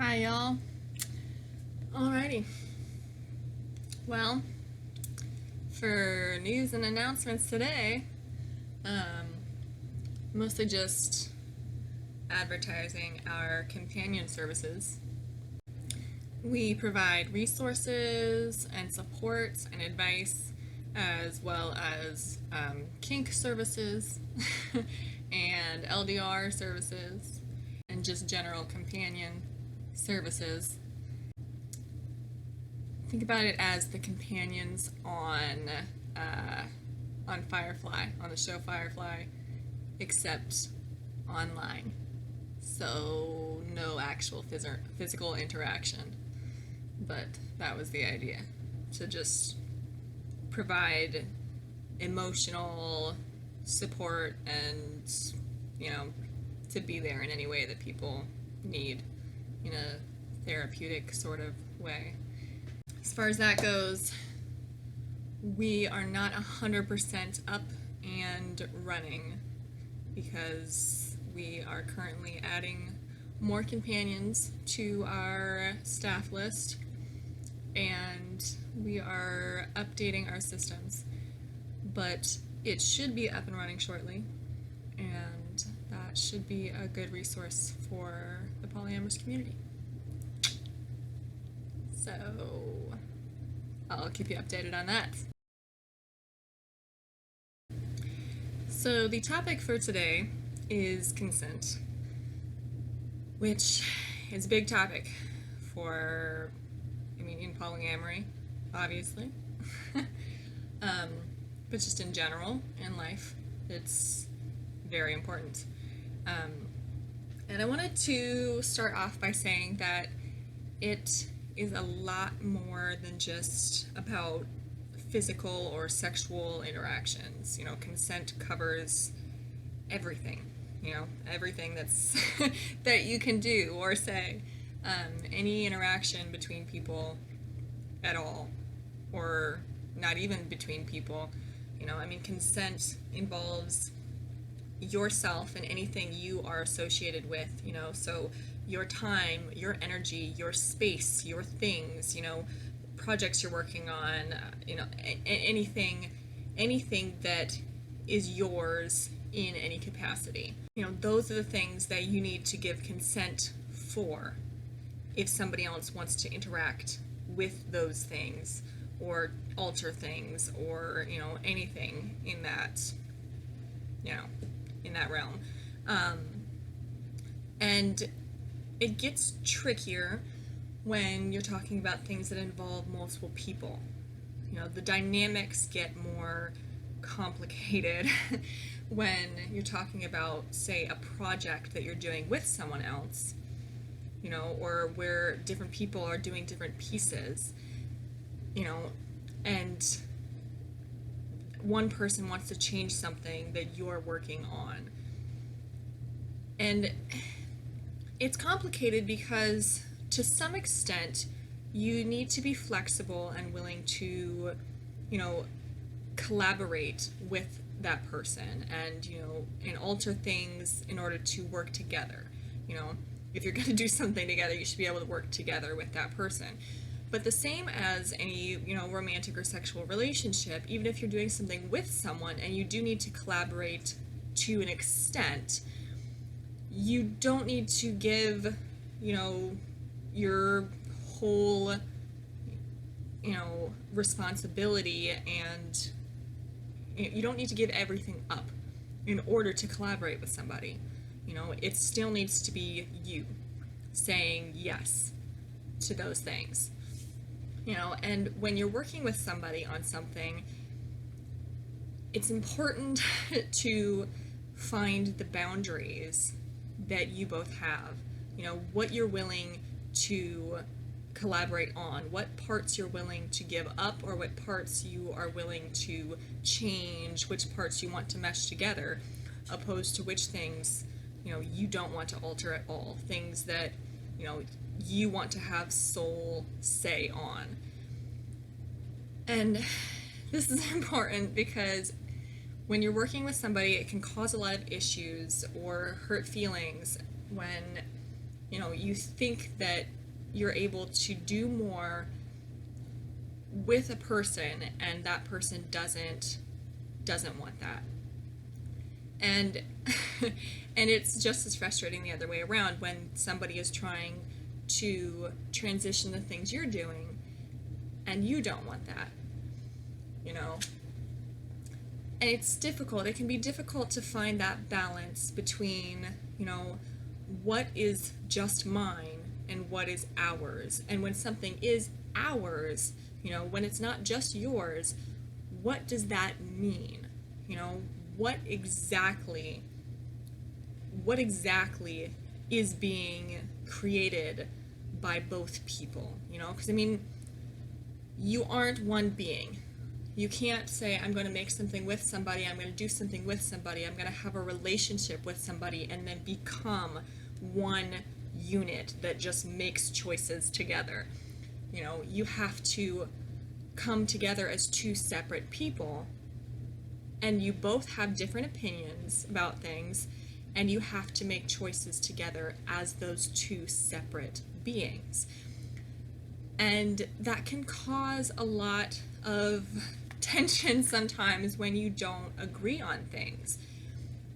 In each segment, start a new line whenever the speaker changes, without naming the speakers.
Hi, y'all. Alrighty. Well, for news and announcements today, mostly just advertising our companion services. We provide resources and supports and advice, as well as kink services and LDR services, and just general companion services. Think about it as the companions on Firefly, on the show Firefly, except online. So no actual physical interaction. But that was the idea, to just provide emotional support and, to be there in any way that people need in a therapeutic sort of way. As far as that goes, we are not 100% up and running because we are currently adding more companions to our staff list, and we are updating our systems. But it should be up and running shortly, and that should be a good resource for the polyamorous community. So I'll keep you updated on that. So the topic for today is consent, which is a big topic in polyamory, obviously, but just in general in life, it's very important. And I wanted to start off by saying that it is a lot more than just about physical or sexual interactions. Consent covers everything, everything that's that you can do or say. Any interaction between people at all, or not even between people. Consent involves yourself and anything you are associated with, so your time, your energy, your space, your things, projects you're working on, anything that is yours in any capacity. Those are the things that you need to give consent for if somebody else wants to interact with those things or alter things or, anything in that, in that realm. And it gets trickier when you're talking about things that involve multiple people. The dynamics get more complicated when you're talking about, say, a project that you're doing with someone else, or where different people are doing different pieces, and one person wants to change something that you're working on. And it's complicated because, to some extent, you need to be flexible and willing to, collaborate with that person and, and alter things in order to work together. If you're going to do something together, you should be able to work together with that person. But the same as any, romantic or sexual relationship, even if you're doing something with someone and you do need to collaborate to an extent, you don't need to give, your whole, responsibility, and you don't need to give everything up in order to collaborate with somebody. It still needs to be you saying yes to those things. And when you're working with somebody on something, it's important to find the boundaries that you both have. What you're willing to collaborate on, what parts you're willing to give up, or what parts you are willing to change, which parts you want to mesh together, opposed to which things, you don't want to alter at all. Things that, you want to have sole say on. And this is important because when you're working with somebody, it can cause a lot of issues or hurt feelings when you think that you're able to do more with a person, and that person doesn't want that. And and it's just as frustrating the other way around when somebody is trying to transition the things you're doing and you don't want that. And it's difficult. It can be difficult to find that balance between, what is just mine and what is ours. And when something is ours, when it's not just yours, what does that mean? What exactly is being created by both people? Because you aren't one being. You can't say, I'm going to make something with somebody, I'm going to do something with somebody, I'm going to have a relationship with somebody, and then become one unit that just makes choices together. You have to come together as two separate people, and you both have different opinions about things, and you have to make choices together as those two separate beings. And that can cause a lot of tension sometimes when you don't agree on things.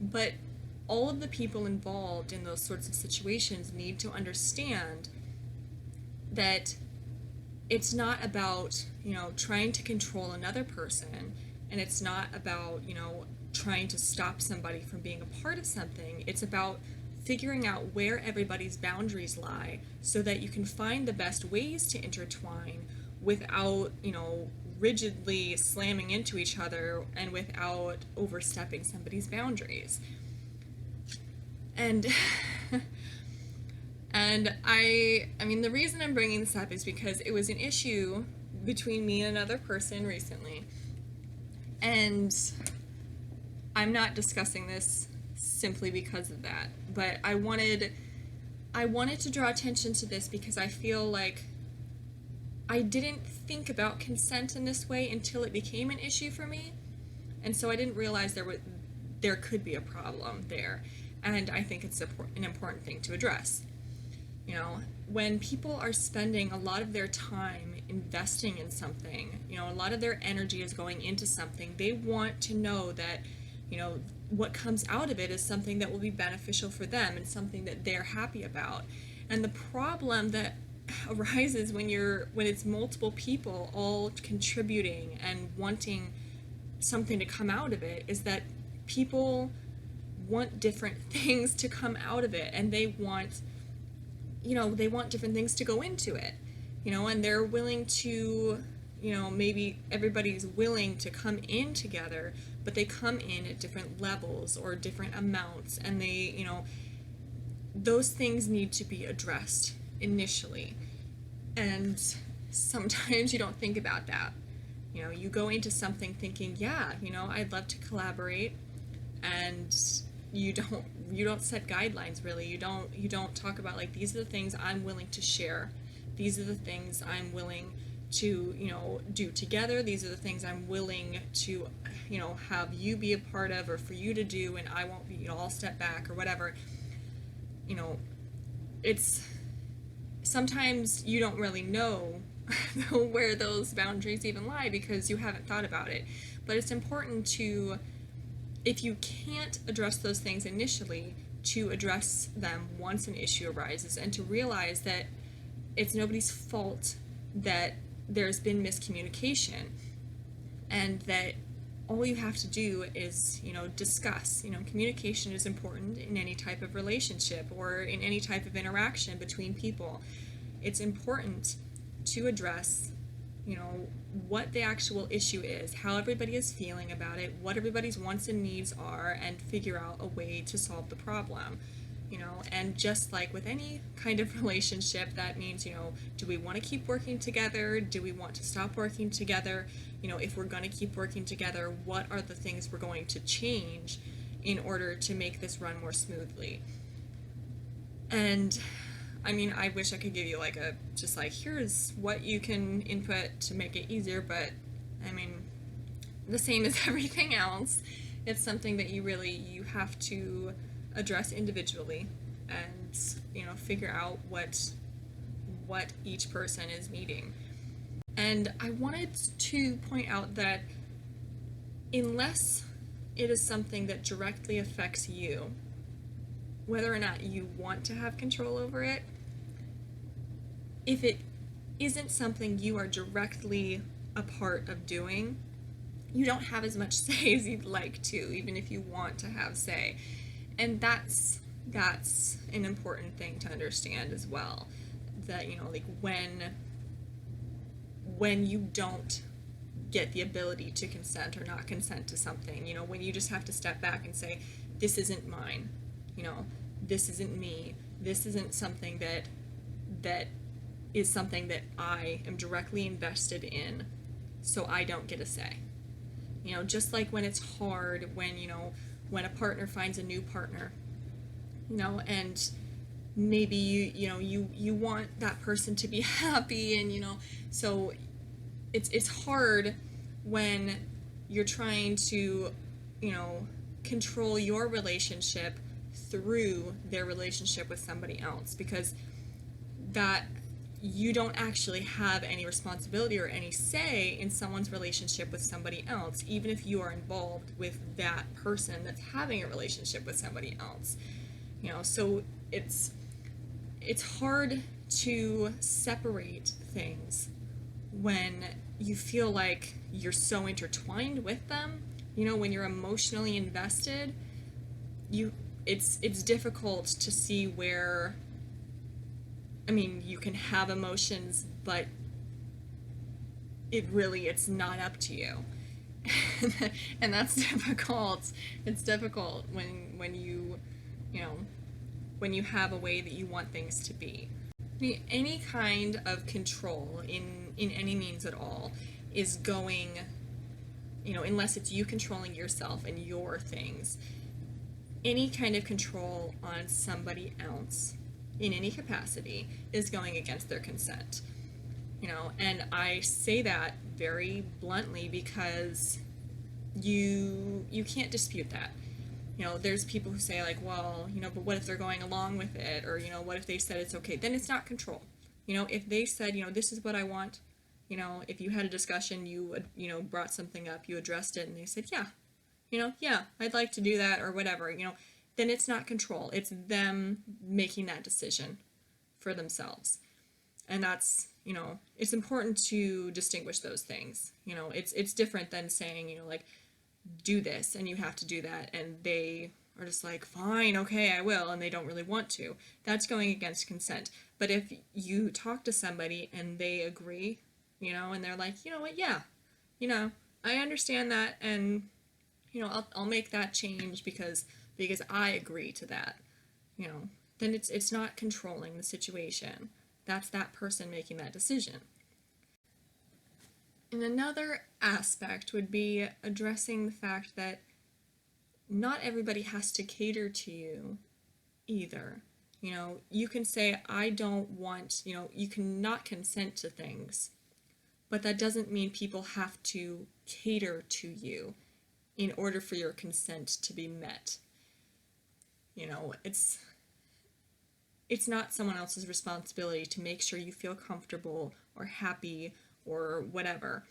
But all of the people involved in those sorts of situations need to understand that it's not about, trying to control another person, and it's not about, trying to stop somebody from being a part of something. It's about figuring out where everybody's boundaries lie so that you can find the best ways to intertwine without, rigidly slamming into each other and without overstepping somebody's boundaries. And the reason I'm bringing this up is because it was an issue between me and another person recently. And I'm not discussing this simply because of that, but I wanted to draw attention to this because I feel like I didn't think about consent in this way until it became an issue for me, and so I didn't realize there could be a problem there, and I think it's an important thing to address. When people are spending a lot of their time investing in something, a lot of their energy is going into something, they want to know that, what comes out of it is something that will be beneficial for them and something that they're happy about. And the problem that arises when it's multiple people all contributing and wanting something to come out of it is that people want different things to come out of it, and they want different things to go into it, and they're willing to, maybe everybody's willing to come in together, but they come in at different levels or different amounts, and they, those things need to be addressed initially. And sometimes you don't think about that. You go into something thinking, yeah, I'd love to collaborate, and you don't set guidelines really. You don't talk about, like, these are the things I'm willing to share. These are the things I'm willing to, do together. These are the things I'm willing to, have you be a part of, or for you to do, and I won't be, I'll step back or whatever. It's sometimes you don't really know where those boundaries even lie because you haven't thought about it. But it's important to, if you can't address those things initially, to address them once an issue arises, and to realize that it's nobody's fault that there's been miscommunication, and that all you have to do is, discuss. Communication is important in any type of relationship or in any type of interaction between people. It's important to address, what the actual issue is, how everybody is feeling about it, what everybody's wants and needs are, and figure out a way to solve the problem. And just like with any kind of relationship, that means, do we want to keep working together? Do we want to stop working together? If we're going to keep working together, what are the things we're going to change in order to make this run more smoothly? And I wish I could give you here's what you can input to make it easier, but the same as everything else. It's something that you have to address individually. and figure out what each person is needing. And I wanted to point out that unless it is something that directly affects you, whether or not you want to have control over it, if it isn't something you are directly a part of doing, you don't have as much say as you'd like to, even if you want to have say. And that's an important thing to understand as well. That, like when you don't get the ability to consent or not consent to something, when you just have to step back and say, this isn't mine, this isn't me, this isn't something that is something that I am directly invested in, so I don't get a say. Just like when it's hard, when a partner finds a new partner, and maybe you want that person to be happy, and so it's hard when you're trying to control your relationship through their relationship with somebody else, because that you don't actually have any responsibility or any say in someone's relationship with somebody else, even if you are involved with that person that's having a relationship with somebody else. So it's hard to separate things when you feel like you're so intertwined with them. When you're emotionally invested, it's difficult to see where, you can have emotions, but it's not up to you. And that's difficult. It's difficult when you have a way that you want things to be. Any kind of control in any means at all is going, unless it's you controlling yourself and your things, any kind of control on somebody else in any capacity is going against their consent. And I say that very bluntly because you can't dispute that. There's people who say, like, well, but what if they're going along with it? Or, what if they said it's okay? Then it's not control. If they said, this is what I want, if you had a discussion, you brought something up, you addressed it, and they said, yeah, I'd like to do that, or whatever, then it's not control. It's them making that decision for themselves. And that's, it's important to distinguish those things. It's different than saying, like, do this and you have to do that, and they are just like, fine, okay, I will, and they don't really want to. That's going against consent. But if you talk to somebody and they agree, and they're like, what, yeah, I understand that, and I'll make that change because I agree to that, then it's not controlling the situation. That's that person making that decision. And another aspect would be addressing the fact that not everybody has to cater to you either. You can say, I don't want, you cannot consent to things, but that doesn't mean people have to cater to you in order for your consent to be met. It's not someone else's responsibility to make sure you feel comfortable or happy or whatever.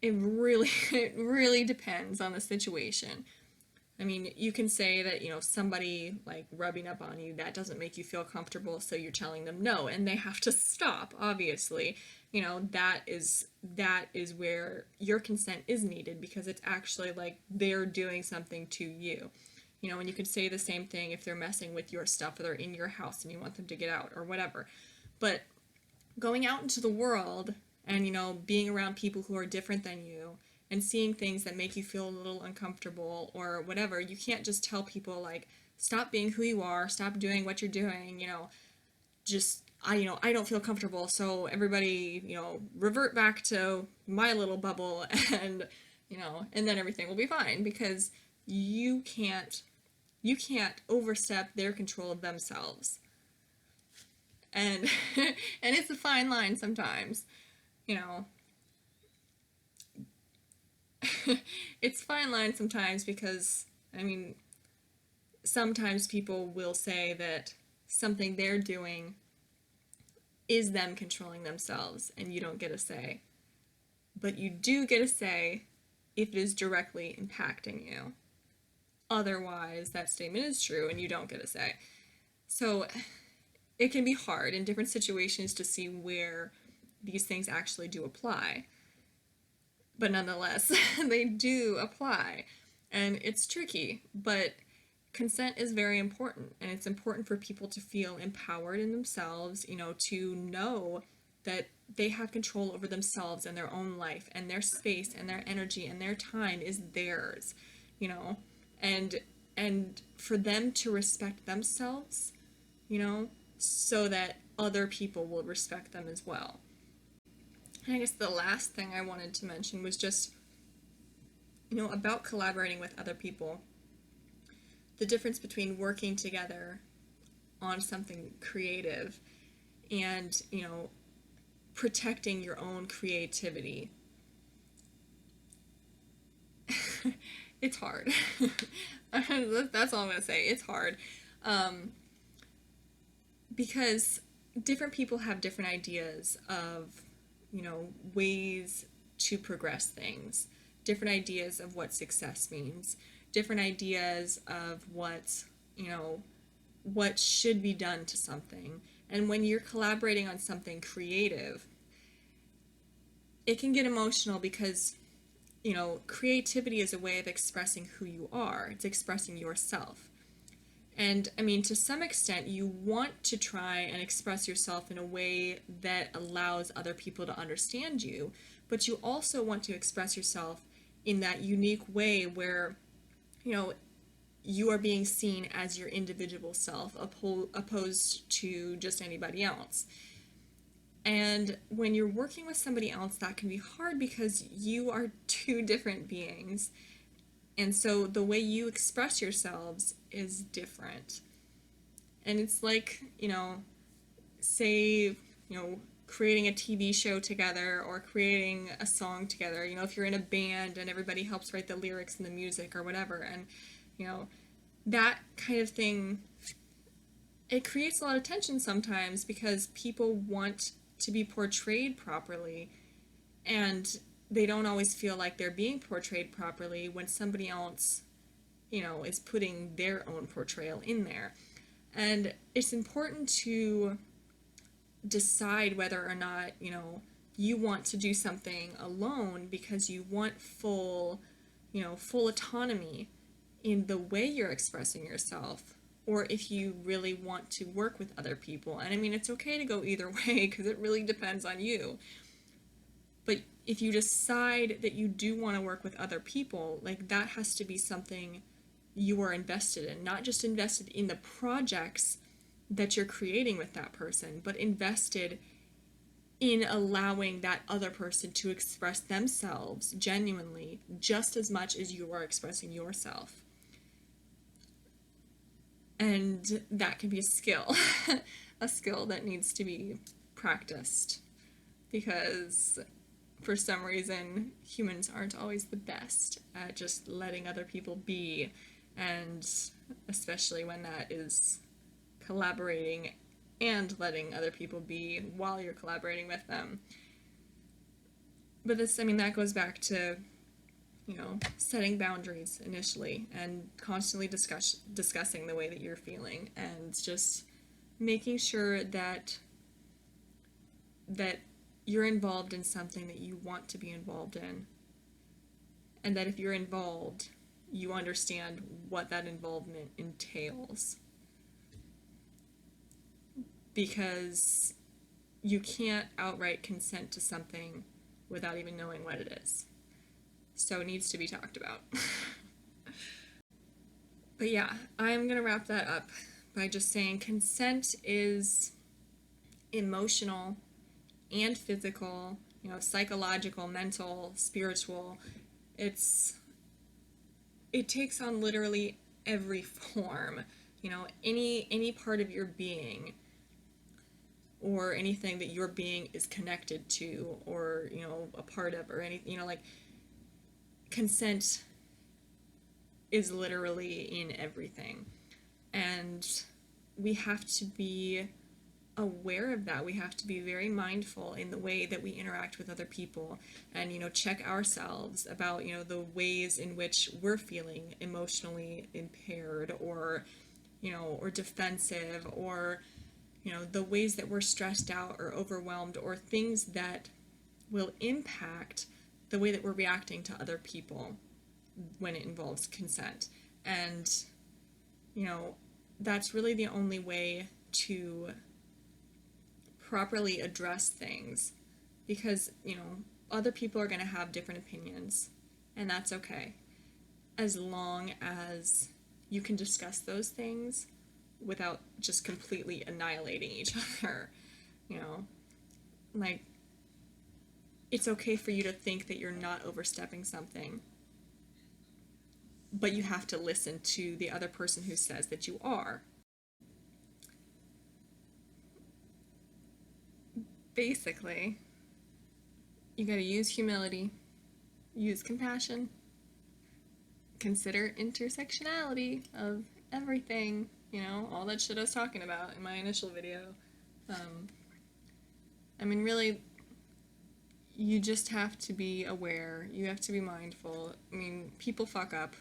It really depends on the situation. You can say that, somebody like rubbing up on you, that doesn't make you feel comfortable, so you're telling them no, and they have to stop, obviously. That is where your consent is needed, because it's actually like they're doing something to you. And you can say the same thing if they're messing with your stuff or they're in your house and you want them to get out or whatever. But going out into the world and, being around people who are different than you and seeing things that make you feel a little uncomfortable or whatever, you can't just tell people, like, stop being who you are, stop doing what you're doing, just, I don't feel comfortable, so everybody, revert back to my little bubble and, and then everything will be fine, because you can't overstep their control of themselves. And and it's a fine line sometimes. it's fine line sometimes because, I mean, sometimes people will say that something they're doing is them controlling themselves and you don't get a say. But you do get a say if it is directly impacting you. Otherwise, that statement is true and you don't get a say. So it can be hard in different situations to see where these things actually do apply. But nonetheless, they do apply. And it's tricky, but consent is very important. And it's important for people to feel empowered in themselves, to know that they have control over themselves and their own life, and their space and their energy and their time is theirs, and for them to respect themselves, so that other people will respect them as well. And I guess the last thing I wanted to mention was just, about collaborating with other people. The difference between working together on something creative and, protecting your own creativity. It's hard. That's all I'm going to say. It's hard. Because different people have different ideas of, ways to progress things, different ideas of what success means, different ideas of what should be done to something. And when you're collaborating on something creative, it can get emotional because, creativity is a way of expressing who you are. It's expressing yourself. And I mean, to some extent, you want to try and express yourself in a way that allows other people to understand you, but you also want to express yourself in that unique way where, you are being seen as your individual self opposed to just anybody else. And when you're working with somebody else, that can be hard because you are two different beings. And so the way you express yourselves is different. And it's like, say, creating a TV show together or creating a song together, if you're in a band and everybody helps write the lyrics and the music or whatever. And, that kind of thing, it creates a lot of tension sometimes because people want to be portrayed properly and they don't always feel like they're being portrayed properly when somebody else, is putting their own portrayal in there. And it's important to decide whether or not, you want to do something alone because you want full autonomy in the way you're expressing yourself, or if you really want to work with other people. And I mean, it's okay to go either way because it really depends on you. But if you decide that you do want to work with other people, like that has to be something you are invested in, not just invested in the projects that you're creating with that person, but invested in allowing that other person to express themselves genuinely just as much as you are expressing yourself. And that can be a skill, a skill that needs to be practiced because for some reason, humans aren't always the best at just letting other people be, and especially when that is collaborating and letting other people be while you're collaborating with them. But that goes back to, setting boundaries initially and constantly discussing the way that you're feeling and just making sure that you're involved in something that you want to be involved in, and that if you're involved, you understand what that involvement entails. Because you can't outright consent to something without even knowing what it is. So it needs to be talked about. But yeah, I'm going to wrap that up by just saying consent is emotional and physical, psychological, mental, spiritual. It takes on literally every form, any part of your being or anything that your being is connected to or, a part of or anything, consent is literally in everything. And we have to be aware of that. We have to be very mindful in the way that we interact with other people, and check ourselves about the ways in which we're feeling emotionally impaired, or or defensive, or the ways that we're stressed out or overwhelmed, or things that will impact the way that we're reacting to other people when it involves consent. And that's really the only way to properly address things, because other people are going to have different opinions, and that's okay, as long as you can discuss those things without just completely annihilating each other. Like, it's okay for you to think that you're not overstepping something, but you have to listen to the other person who says that you are. Basically, you gotta use humility, use compassion, consider intersectionality of everything, all that shit I was talking about in my initial video. Really, you just have to be aware, you have to be mindful. People fuck up,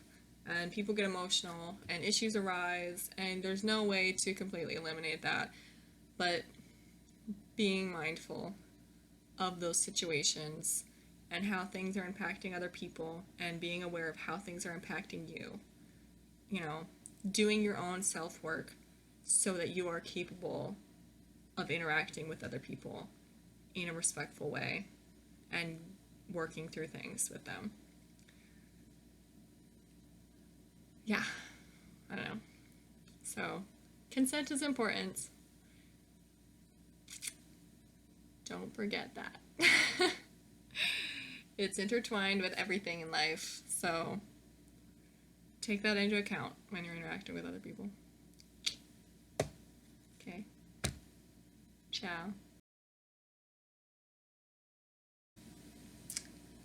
and people get emotional, and issues arise, and there's no way to completely eliminate that, but being mindful of those situations and how things are impacting other people, and being aware of how things are impacting you. Doing your own self-work so that you are capable of interacting with other people in a respectful way and working through things with them. Yeah, I don't know. So, consent is important. Don't forget that. It's intertwined with everything in life, so take that into account when you're interacting with other people. Okay. Ciao.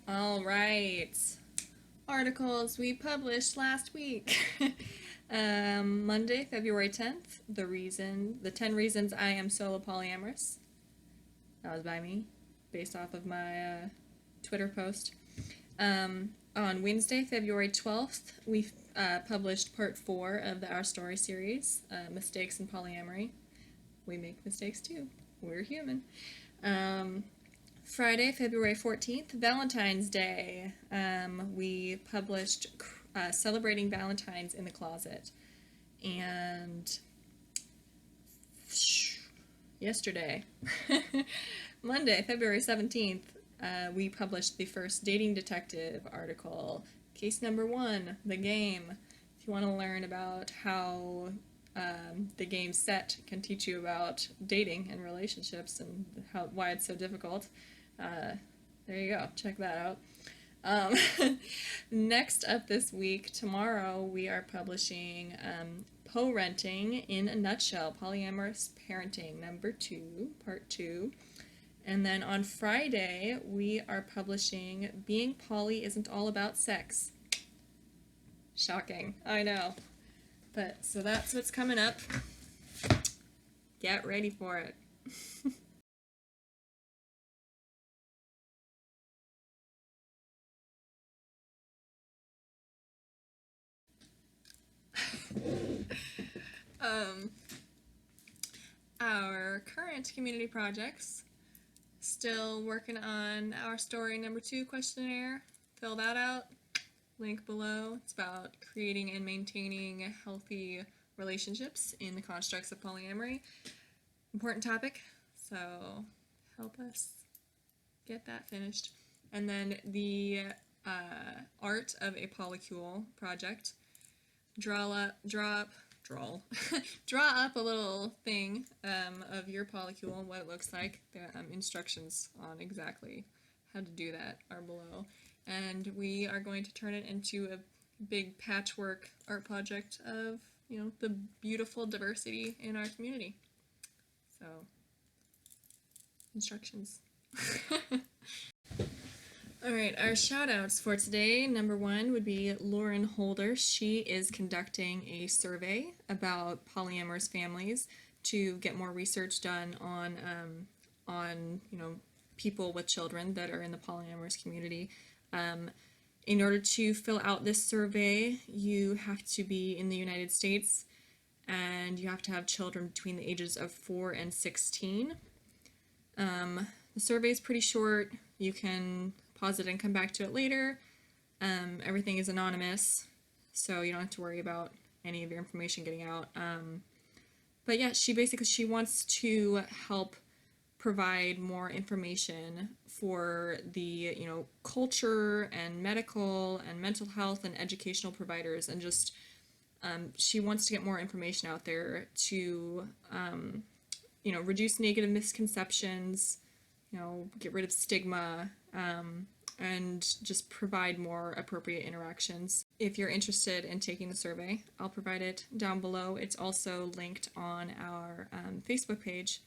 All right. Articles we published last week. Monday, February 10th, the 10 reasons I am solo polyamorous. That was by me, based off of my Twitter post. On Wednesday, February 12th, we published part 4 of the Our Story series, Mistakes in Polyamory. We make mistakes too. We're human. Friday, February 14th, Valentine's Day. We published Celebrating Valentine's in the Closet. And yesterday, Monday, February 17th, we published the first Dating Detective article, case number 1, The Game. If you want to learn about how the game Set can teach you about dating and relationships and why it's so difficult, there you go. Check that out. Next up this week, tomorrow, we are publishing Po-Renting in a Nutshell, Polyamorous Parenting, number 2, part 2. And then on Friday, we are publishing Being Poly Isn't All About Sex. Shocking, I know. But, so that's what's coming up. Get ready for it. Our current community projects, still working on Our Story number 2 questionnaire. Fill that out. Link below. It's about creating and maintaining healthy relationships in the constructs of polyamory. Important topic, so help us get that finished. And then the Art of a Polycule project. Draw up a little thing of your polycule and what it looks like. The instructions on exactly how to do that are below. And we are going to turn it into a big patchwork art project of, the beautiful diversity in our community. So, instructions. All right, our shout outs for today. Number one would be Lauren Holder. She is conducting a survey about polyamorous families to get more research done on people with children that are in the polyamorous community. In order to fill out this survey, you have to be in the United States and you have to have children between the ages of 4 and 16. The survey is pretty short. You can pause it and come back to it later. Everything is anonymous, so you don't have to worry about any of your information getting out. But yeah, she wants to help provide more information for the culture and medical and mental health and educational providers, and just she wants to get more information out there to reduce negative misconceptions, get rid of stigma, and just provide more appropriate interactions. If you're interested in taking the survey, I'll provide it down below. It's also linked on our Facebook page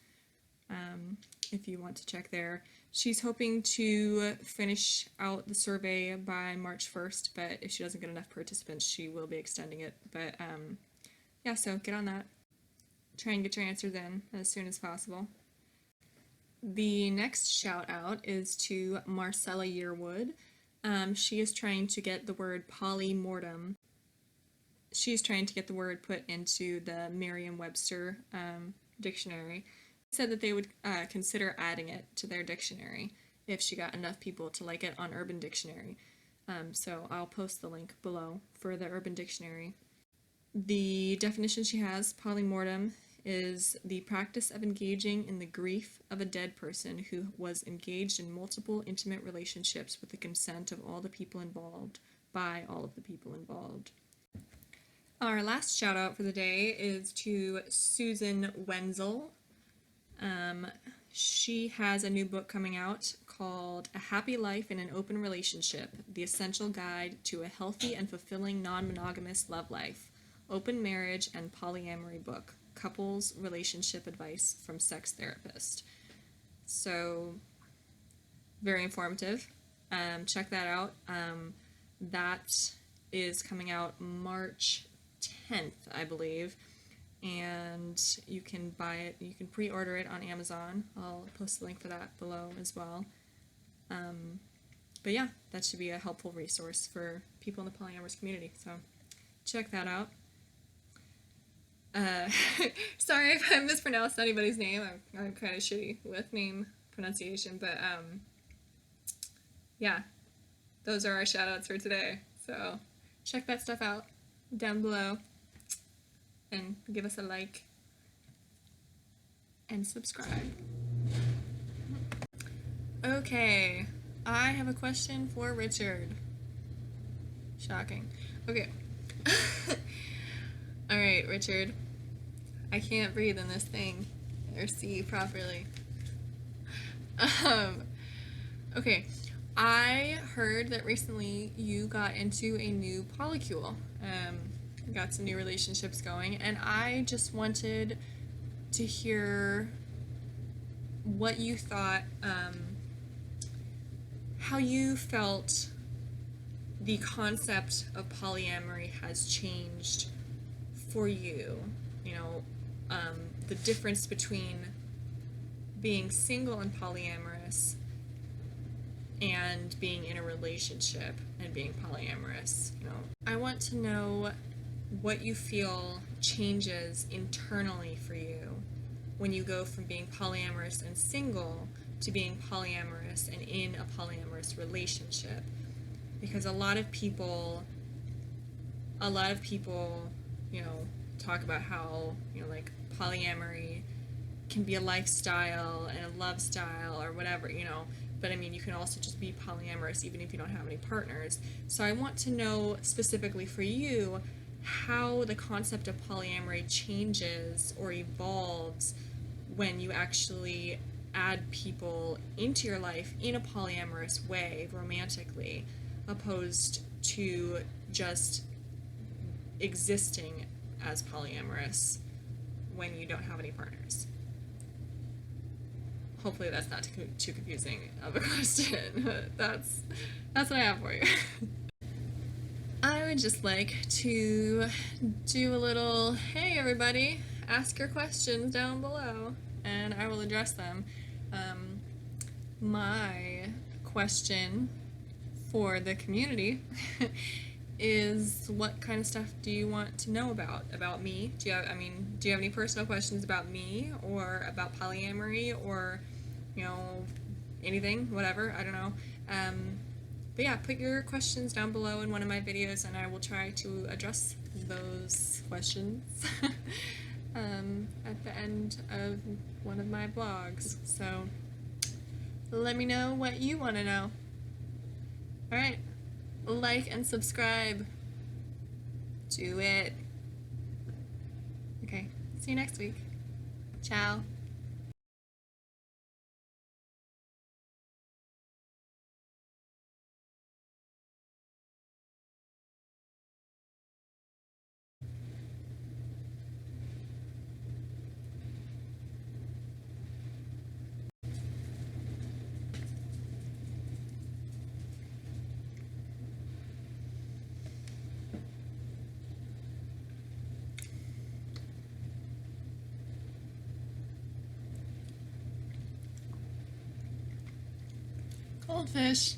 if you want to check there. She's hoping to finish out the survey by March 1st, but if she doesn't get enough participants, she will be extending it. But yeah, so get on that. Try and get your answers in as soon as possible. The next shout out is to Marcella Yearwood. She is trying to get the word Polymortem. She's trying to get the word put into the Merriam Webster dictionary. Said that they would consider adding it to their dictionary if she got enough people to like it on Urban Dictionary. So I'll post the link below for the Urban Dictionary. The definition she has, polymortem, is the practice of engaging in the grief of a dead person who was engaged in multiple intimate relationships with the consent of all the people involved, by all of the people involved. Our last shout out for the day is to Susan Wenzel. She has a new book coming out called A Happy Life in an Open Relationship, The Essential Guide to a Healthy and Fulfilling Non-Monogamous Love Life, Open Marriage and Polyamory Book, Couples Relationship Advice from Sex Therapist. So, very informative. Check that out. That is coming out March 10th, I believe. And you can buy it, you can pre-order it on Amazon. I'll post the link for that below as well. But yeah, that should be a helpful resource for people in the polyamorous community, so check that out. Sorry if I mispronounced anybody's name. I'm kind of shitty with name pronunciation, but yeah, those are our shout outs for today. So check that stuff out down below. And give us a like and subscribe. Okay, I have a question for Richard. Shocking. Okay. Alright, Richard. I can't breathe in this thing or see properly. Okay. I heard that recently you got into a new polycule. Got some new relationships going, and I just wanted to hear what you thought, how you felt the concept of polyamory has changed for you, the difference between being single and polyamorous and being in a relationship and being polyamorous. I want to know what you feel changes internally for you when you go from being polyamorous and single to being polyamorous and in a polyamorous relationship. Because a lot of people, talk about how, like polyamory can be a lifestyle and a love style or whatever, but I mean, you can also just be polyamorous even if you don't have any partners. So I want to know specifically for you how the concept of polyamory changes or evolves when you actually add people into your life in a polyamorous way, romantically, opposed to just existing as polyamorous when you don't have any partners. hopefully that's not too confusing of a question. That's what I have for you. I would just like to do a little, hey everybody, ask your questions down below, and I will address them. My question for the community is, what kind of stuff do you want to know about me? Do you have any personal questions about me or about polyamory or, anything, whatever, I don't know. But yeah, put your questions down below in one of my videos and I will try to address those questions at the end of one of my vlogs. So let me know what you want to know. Alright, like and subscribe. Do it. Okay, see you next week. Ciao. Goldfish.